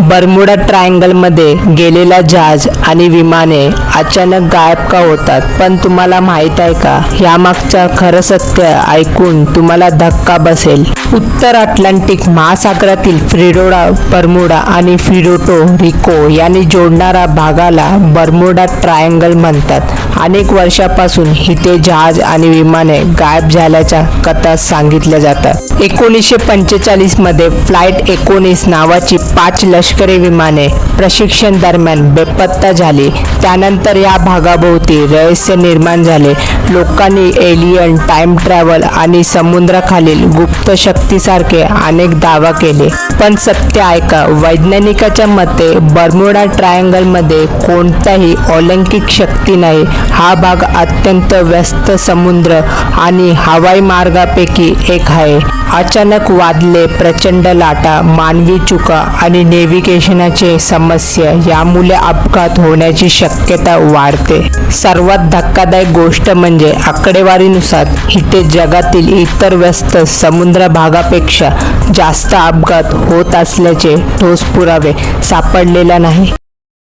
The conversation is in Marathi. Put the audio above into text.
बर्मुडा ट्रायंगलमध्ये गेलेला जहाज आणि विमाने अचानक गायब का होतात? पण तुम्हाला माहीत आहे का, यामागचं खरं सत्य ऐकून तुम्हाला धक्का बसेल. उत्तर अटलांटिक महासागरातील फ्लोरिडा, बर्मुडा आणि प्युर्टो रिको यांनी जोडणारा भागाला बर्मुडा ट्रायंगल म्हणतात. अनेक वर्षापासून इथे जहाज आणि विमाने गायब झाल्याच्या कथा सांगितल्या जातात. 1945 मध्ये फ्लाईट 19 नावाची 5 लष्करी विमाने प्रशिक्षण दरम्यान बेपत्ता झाली. त्यानंतर या भागाभोवती रहस्य निर्माण झाले. लोकांनी एलियन, टाइम ट्रॅव्हल आणि समुद्राखालील गुप्त शक्तीसारखे अनेक दावा केले. पण सत्य ऐका, वैज्ञानिकाच्या मते बर्मुडा ट्रायंगलमध्ये कोणताही अलौकिक शक्ती नाही. हा भाग अत्यंत व्यस्त समुद्र आणि हवाई मार्गापैकी एक आहे. अचानक वादळे, प्रचंड लाटा, मानवी चुका आणि नेव्हिगेशनचे समस्या यामुळे अपघात होण्याची शक्यता वाढते. सर्वात धक्कादायक गोष्ट म्हणजे आकडेवारीनुसार इथे जगातील इतर व्यस्त समुद्र भागापेक्षा जास्त अपघात होत असल्याचे ठोस पुरावे सापडलेला नाही.